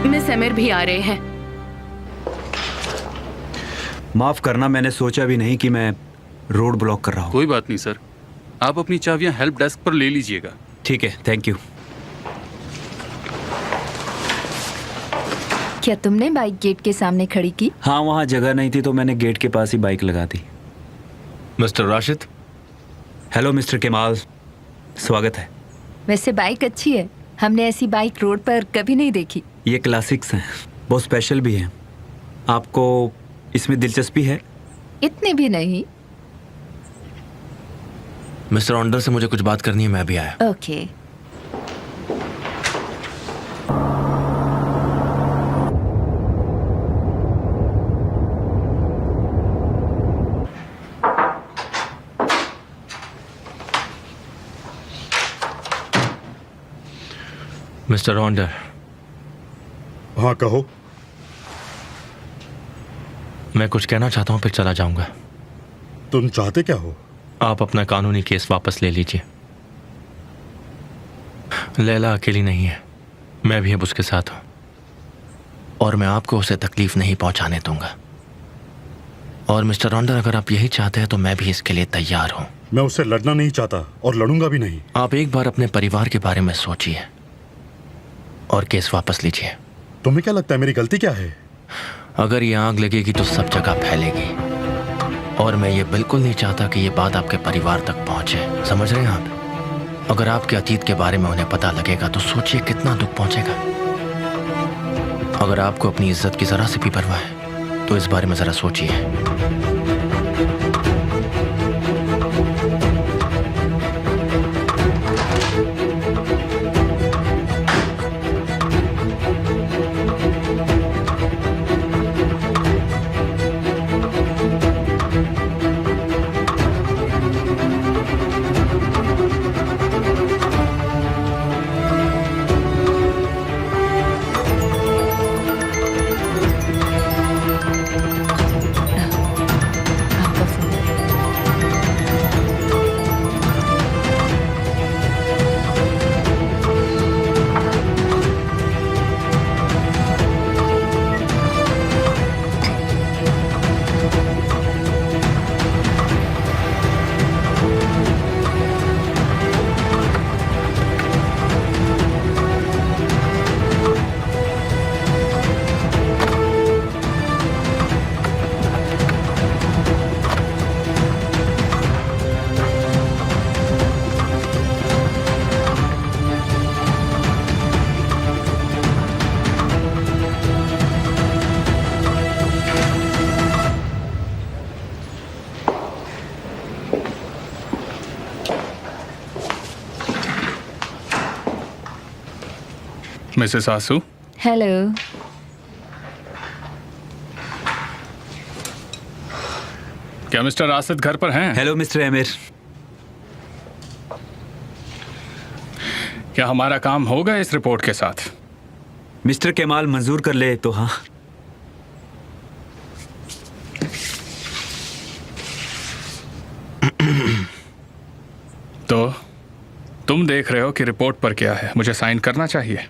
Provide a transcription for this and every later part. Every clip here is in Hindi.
मिस एमिर भी आ रहे हैं। माफ करना, मैंने सोचा भी नहीं कि मैं रोड ब्लॉक कर रहा हूँ। कोई बात नहीं सर, आप अपनी चाबियां हेल्प डेस्क पर ले लीजिएगा। ठीक है, थैंक यू। क्या तुमने बाइक गेट के सामने खड़ी की? हाँ, वहाँ जगह नहीं थी तो मैंने गेट के पास ही बाइक लगा दी। Mister Rashid. Hello mister Kemal, स्वागत है। वैसे बाइक अच्छी है, हमने ऐसी बाइक रोड पर कभी नहीं देखी। ये क्लासिक्स हैं, बहुत स्पेशल भी हैं। आपको इसमें दिलचस्पी है? इतने भी नहीं। मिस्टर ऑन्डर से मुझे कुछ बात करनी है, मैं अभी आया। ओके। मिस्टर ऑन्डर। हाँ कहो। मैं कुछ कहना चाहता हूँ, फिर चला जाऊंगा। तुम चाहते क्या हो? आप अपना कानूनी केस वापस ले लीजिए। लैला अकेली नहीं है, मैं भी अब उसके साथ हूं और मैं आपको उसे तकलीफ नहीं पहुंचाने दूंगा। और मिस्टर ऑन्डर, अगर आप यही चाहते हैं तो मैं भी इसके लिए तैयार हूं। मैं उससे लड़ना नहीं चाहता और लड़ूंगा भी नहीं। आप एक बार अपने परिवार के बारे में सोचिए और केस वापस लीजिए। तुम्हें क्या लगता है मेरी गलती क्या है? अगर ये आग लगेगी तो सब जगह फैलेगी और मैं ये बिल्कुल नहीं चाहता कि ये बात आपके परिवार तक पहुंचे। समझ रहे हैं आप? अगर आपके अतीत के बारे में उन्हें पता लगेगा तो सोचिए कितना दुख पहुंचेगा। अगर आपको अपनी इज्जत की जरा सी भी परवाह है तो इस बारे में जरा सोचिए। आपका फोन। मिसेस आसू, हेलो। क्या मिस्टर राशिद घर पर हैं? Hello mister emir. क्या हमारा काम होगा इस रिपोर्ट के साथ? मिस्टर केमाल मंजूर कर ले तो हाँ। तो तुम देख रहे हो कि रिपोर्ट पर क्या है, मुझे साइन करना चाहिए?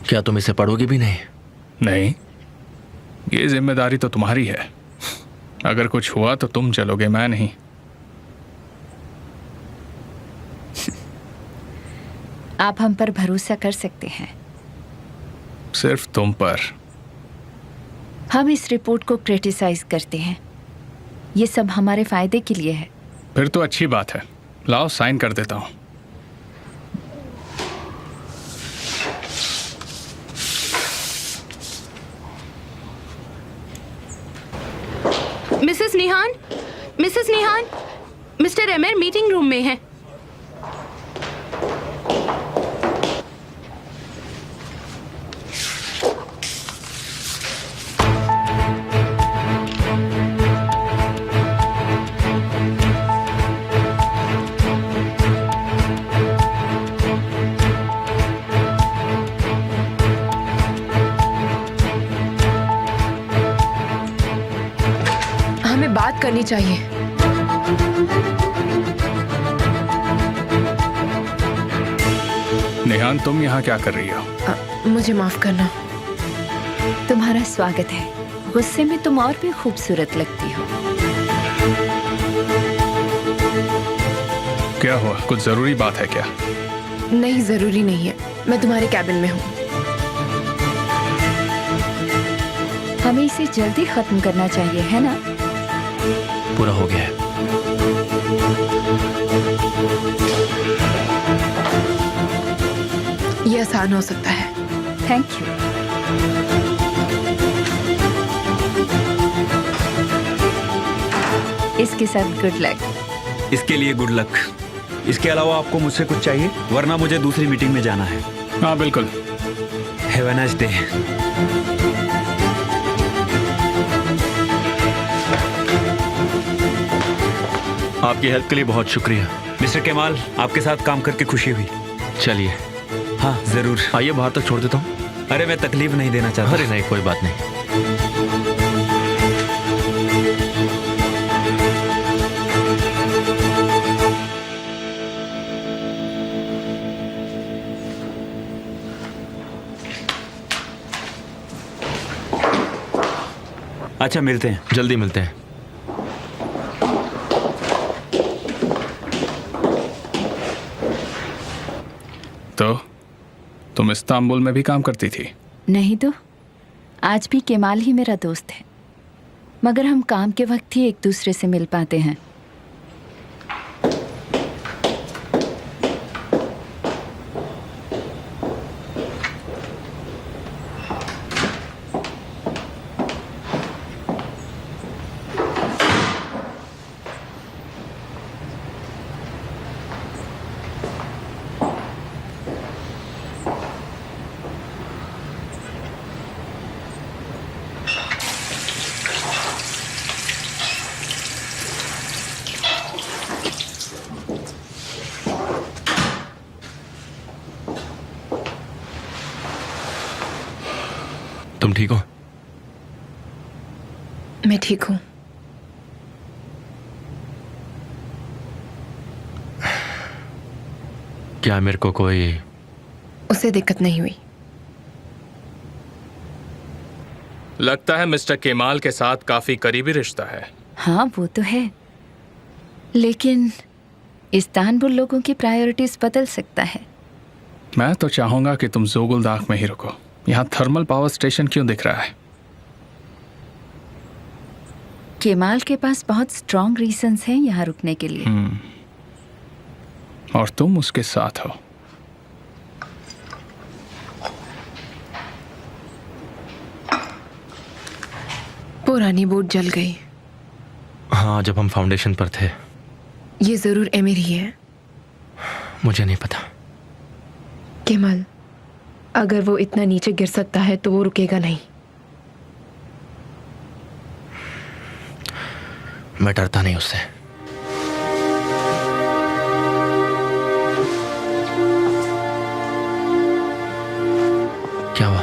क्या तुम इसे पढ़ोगे भी नहीं? नहीं, ये जिम्मेदारी तो तुम्हारी है। अगर कुछ हुआ तो तुम चलोगे, मैं नहीं। आप हम पर भरोसा कर सकते हैं। सिर्फ तुम पर। हम इस रिपोर्ट को क्रिटिसाइज करते हैं, ये सब हमारे फायदे के लिए है। फिर तो अच्छी बात है, लाओ साइन कर देता हूं। मिसेस निहान, मिसेस निहान, मिस्टर एमिर मीटिंग रूम में है। हमें बात करनी चाहिए। निहान, तुम यहाँ क्या कर रही हो? मुझे माफ करना। तुम्हारा स्वागत है। गुस्से में तुम और भी खूबसूरत लगती हो। क्या हुआ? कुछ जरूरी बात है क्या? नहीं, जरूरी नहीं है। मैं तुम्हारे कैबिन में हूँ। हमें इसे जल्दी खत्म करना चाहिए, है ना? पूरा हो गया है। ये आसान हो सकता है। Thank you. इसके साथ गुड लक। इसके लिए गुड लक। इसके अलावा आपको मुझसे कुछ चाहिए? वरना मुझे दूसरी मीटिंग में जाना है। हाँ बिल्कुल। Have a nice day. आपकी हेल्प के लिए बहुत शुक्रिया। मिस्टर केमाल, आपके साथ काम करके खुशी हुई। चलिए, हाँ जरूर। आइए बाहर तक छोड़ देता हूँ। अरे मैं तकलीफ नहीं देना चाहता। अरे नहीं, कोई बात नहीं। अच्छा, मिलते हैं। जल्दी मिलते हैं। तो तुम इस्तांबुल में भी काम करती थी? नहीं तो, आज भी केमाल ही मेरा दोस्त है, मगर हम काम के वक्त ही एक दूसरे से मिल पाते हैं। तुम ठीक हो? मैं ठीक हूँ। क्या मेरे को कोई उसे दिक्कत नहीं हुई? लगता है मिस्टर केमाल के साथ काफी करीबी रिश्ता है। हाँ वो तो है, लेकिन इस्तांबुल लोगों की प्रायोरिटीज बदल सकता है। मैं तो चाहूंगा कि तुम जोगुलदाख में ही रुको। यहाँ थर्मल पावर स्टेशन क्यों दिख रहा है? केमाल के पास बहुत स्ट्रॉन्ग रीजंस हैं यहाँ रुकने के लिए। और तुम उसके साथ हो। पुरानी बोट जल गई। हाँ, जब हम फाउंडेशन पर थे। ये जरूर एमिर ही है। मुझे नहीं पता। केमाल, अगर वो इतना नीचे गिर सकता है तो वो रुकेगा नहीं। मैं डरता नहीं उससे। क्या हुआ?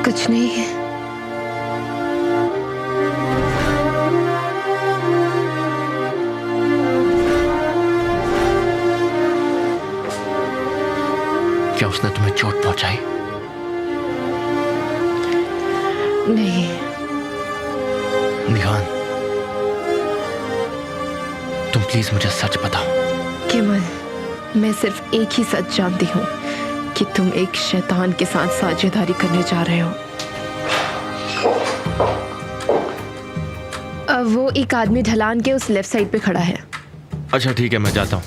कुछ नहीं। क्या उसने तुम्हें चोट पहुंचाई? नहीं। निहान, तुम प्लीज मुझे सच बताओ। केवल मैं सिर्फ एक ही सच जानती हूँ कि तुम एक शैतान के साथ साझेदारी करने जा रहे हो। वो एक आदमी ढलान के उस लेफ्ट साइड पे खड़ा है। अच्छा ठीक है, मैं जाता हूँ।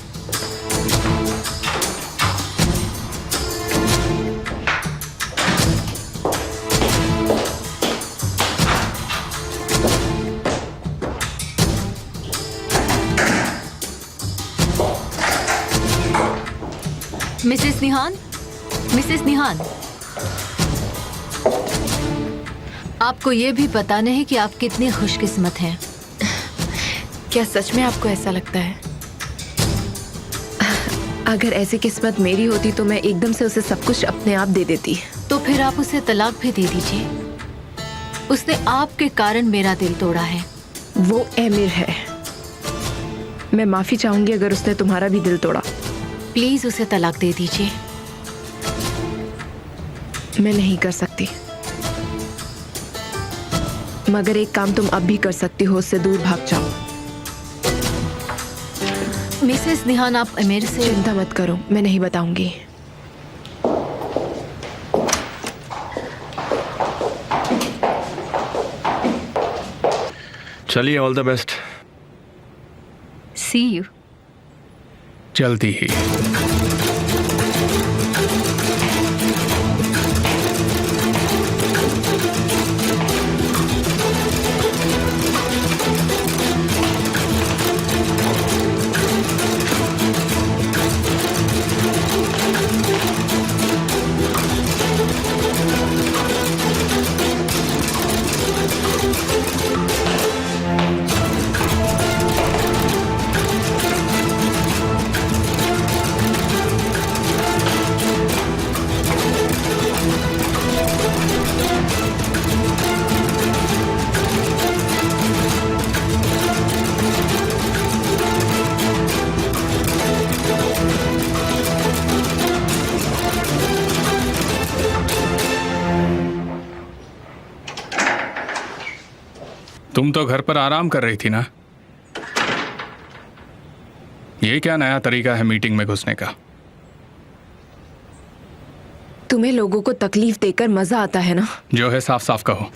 मिसेस निहान, मिसेस निहान, आपको ये भी पता नहीं कि आप कितनी खुशकिस्मत हैं। क्या सच में आपको ऐसा लगता है? अगर ऐसी किस्मत मेरी होती तो मैं एकदम से उसे सब कुछ अपने आप दे देती। तो फिर आप उसे तलाक भी दे दीजिए। उसने आपके कारण मेरा दिल तोड़ा है। वो एमिर है। मैं माफी चाहूंगी अगर उसने तुम्हारा भी दिल तोड़ा। प्लीज उसे तलाक दे दीजिए। मैं नहीं कर सकती, मगर एक काम तुम अब भी कर सकती हो, उससे दूर भाग जाओ। मिसेस निहान, आप मेरे से चिंता मत करो, मैं नहीं बताऊंगी। चलिए, all the best. See you. जल्दी ही। तुम तो घर पर आराम कर रही थी ना? ये क्या नया तरीका है मीटिंग में घुसने का? तुम्हें लोगों को तकलीफ देकर मजा आता है ना? जो है साफ साफ कहो।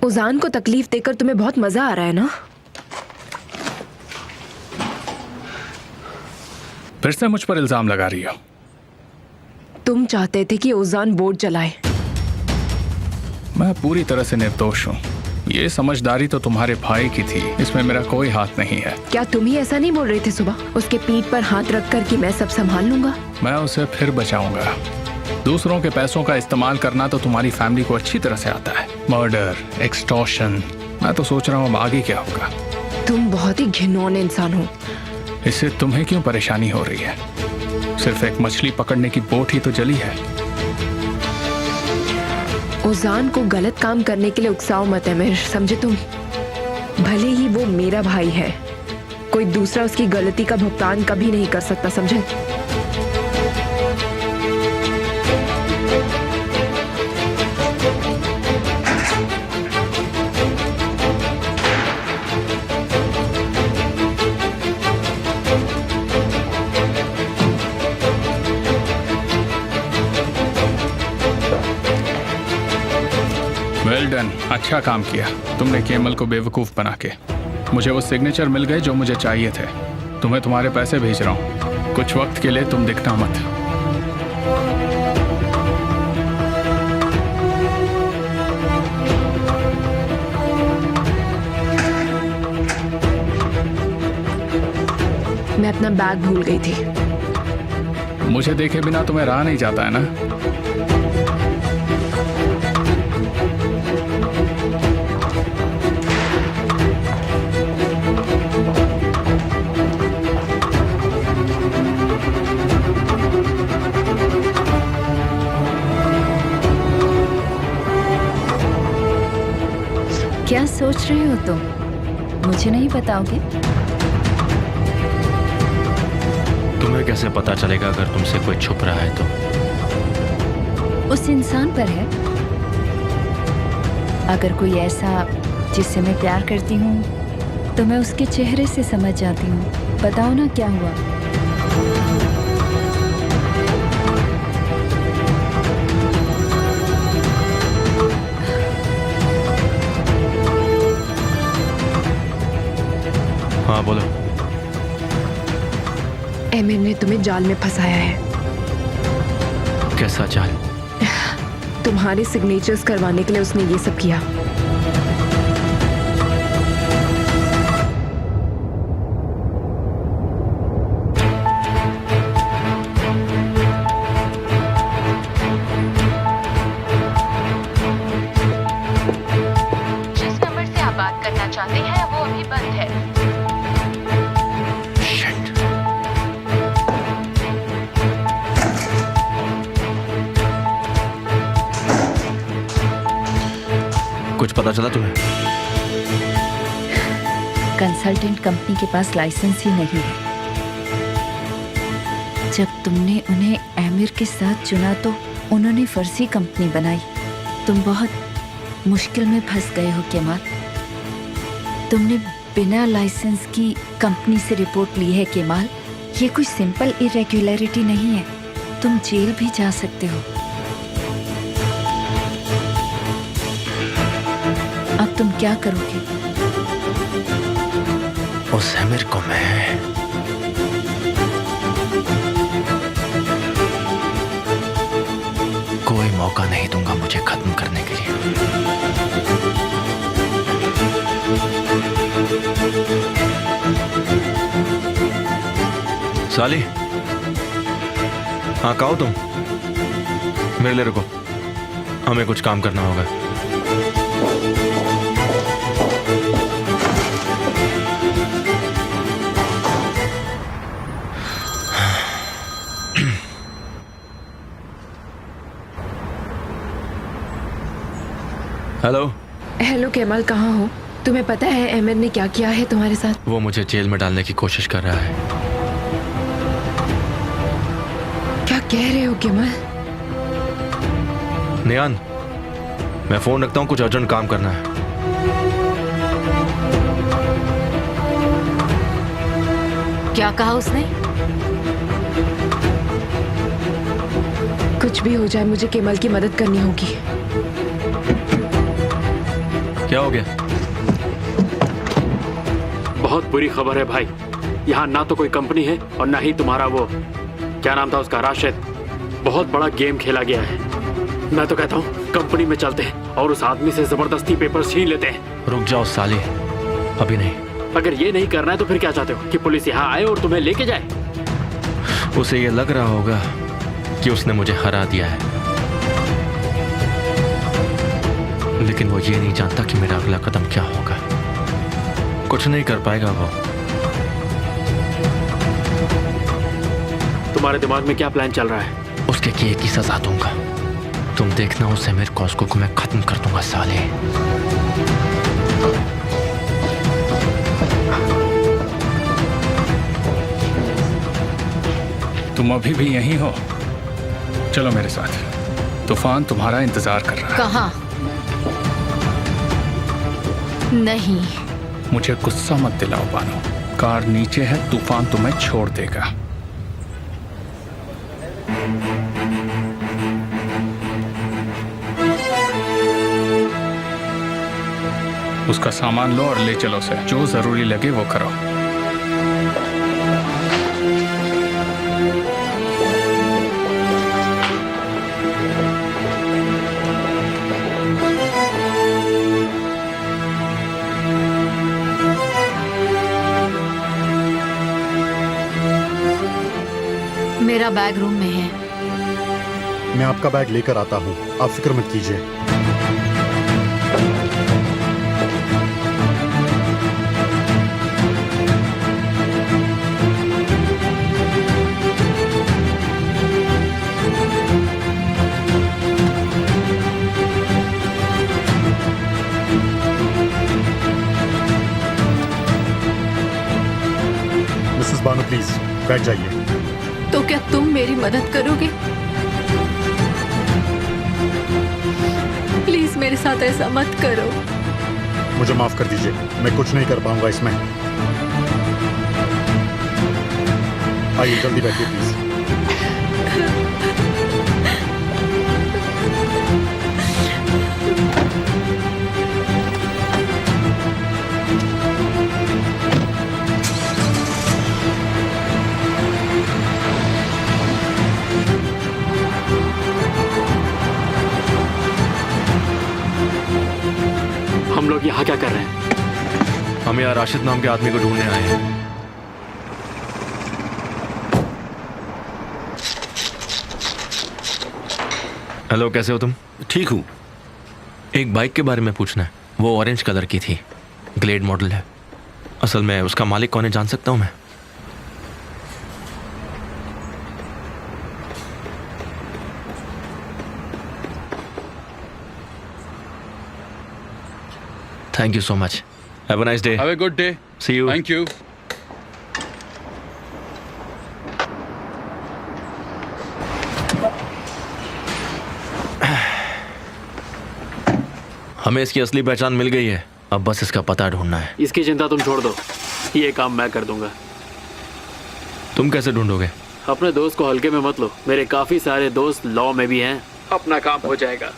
उजान को तकलीफ देकर तुम्हें बहुत मजा आ रहा है ना? फिर से मुझ पर इल्जाम लगा रही हो। तुम चाहते थे कि उजान बोर्ड जलाए। मैं पूरी तरह से निर्दोष हूँ। ये समझदारी तो तुम्हारे भाई की थी, इसमें मेरा कोई हाथ नहीं है। क्या तुम ही ऐसा नहीं बोल रहे थे सुबह, उसके पीठ पर हाथ रखकर कि मैं सब संभाल लूंगा? मैं उसे फिर बचाऊंगा। दूसरों के पैसों का इस्तेमाल करना तो तुम्हारी फैमिली को अच्छी तरह से आता है। मर्डर, एक्सटॉर्शन, मैं तो सोच रहा हूँ अब आगे क्या होगा। तुम बहुत ही घिनौने इंसान हो। इससे तुम्हें क्यों परेशानी हो रही है? सिर्फ एक मछली पकड़ने की बोट ही तो जली है। उजान को गलत काम करने के लिए उकसाओ मत अमीर, समझे तुम? भले ही वो मेरा भाई है, कोई दूसरा उसकी गलती का भुगतान कभी नहीं कर सकता, समझे? वेल डन, अच्छा काम किया तुमने केमल को बेवकूफ बना के। मुझे वो सिग्नेचर मिल गए जो मुझे चाहिए थे। तुम्हें तुम्हारे पैसे भेज रहा हूँ, कुछ वक्त के लिए तुम दिखना मत। मैं अपना बैग भूल गई थी। मुझे देखे बिना तुम्हें रहा नहीं जाता है ना? क्या सोच रहे हो तुम? मुझे नहीं बताओगे? तुम्हें कैसे पता चलेगा अगर तुमसे कोई छुप रहा है तो? उस इंसान पर है। अगर कोई ऐसा जिससे मैं प्यार करती हूँ तो मैं उसके चेहरे से समझ जाती हूँ। बताओ ना क्या हुआ? हाँ बोलो। एमिर ने तुम्हें जाल में फंसाया है। कैसा जाल? तुम्हारे सिग्नेचर्स करवाने के लिए उसने ये सब किया। जिस नंबर से आप बात करना चाहते हैं वो अभी बंद है। कुछ पता चला तुम्हें? कंसल्टेंट कंपनी के पास लाइसेंस ही नहीं है। जब तुमने उन्हें आमिर के साथ चुना तो उन्होंने फर्जी कंपनी बनाई। तुम बहुत मुश्किल में फंस गए हो केमाल। तुमने बिना लाइसेंस की कंपनी से रिपोर्ट ली है केमाल। ये कोई सिंपल इरेगुलरिटी नहीं है, तुम जेल भी जा सकते हो। अब तुम क्या करोगे? उस आमिर को मैं कोई मौका नहीं दूंगा मुझे खत्म करने के लिए। साली, हाँ कहो तुम। मेरे लिए रुको, हमें कुछ काम करना होगा। हेलो। हेलो केमाल, कहाँ हो? तुम्हें पता है आमिर ने क्या किया है तुम्हारे साथ? वो मुझे जेल में डालने की कोशिश कर रहा है। क्या कह रहे हो केमाल? नियान, मैं फोन रखता हूँ, कुछ अर्जेंट काम करना है। क्या कहा उसने? कुछ भी हो जाए मुझे केमाल की मदद करनी होगी। क्या हो गया? बहुत बुरी खबर है भाई। यहाँ ना तो कोई कंपनी है और ना ही तुम्हारा वो क्या नाम था उसका, राशिद। बहुत बड़ा गेम खेला गया है। मैं तो कहता हूँ कंपनी में चलते हैं और उस आदमी से जबरदस्ती पेपर छीन लेते हैं। रुक जाओ साली, अभी नहीं। अगर ये नहीं करना है तो फिर क्या चाहते हो कि पुलिस यहाँ आए और तुम्हें लेके जाए? उसे ये लग रहा होगा कि उसने मुझे हरा दिया है, लेकिन वो ये नहीं जानता कि मेरा अगला कदम क्या होगा। कुछ नहीं कर पाएगा वो। तुम्हारे दिमाग में क्या प्लान चल रहा है? उसके किए की सजा दूंगा। तुम देखना, उसे मेरे कॉस्को को मैं खत्म कर दूंगा साले। तुम अभी भी यहीं हो? चलो मेरे साथ, तूफान तुम्हारा इंतजार कर रहा है। कहाँ? नहीं। मुझे गुस्सा मत दिलाओ बानो। कार नीचे है, तूफान तुम्हें छोड़ देगा। उसका सामान लो और ले चलो उसे। जो जरूरी लगे वो करो। मेरा बैग रूम में है। मैं आपका बैग लेकर आता हूँ, आप फिक्र मत कीजिए। मिसेस बानो प्लीज बैठ जाइए। तो क्या तुम मेरी मदद करोगे? प्लीज मेरे साथ ऐसा मत करो। मुझे माफ कर दीजिए, मैं कुछ नहीं कर पाऊंगा इसमें। आइए जल्दी बैठिए प्लीज। हम लोग यहाँ क्या कर रहे हैं? हम यहाँ राशिद नाम के आदमी को ढूंढने आए हैं। हेलो, कैसे हो तुम? ठीक हूँ। एक बाइक के बारे में पूछना है। वो ऑरेंज कलर की थी, ग्लेड मॉडल है। असल में उसका मालिक कौन है जान सकता हूँ मैं? Thank you so much. Have a nice day. Have a good day. See you. Thank you. हमें इसकी असली पहचान मिल गई है, अब बस इसका पता ढूंढना है। इसकी चिंता तुम छोड़ दो, ये काम मैं कर दूंगा। तुम कैसे ढूंढोगे? अपने दोस्त को हल्के में मत लो, मेरे काफी सारे दोस्त लॉ में भी हैं, अपना काम हो जाएगा।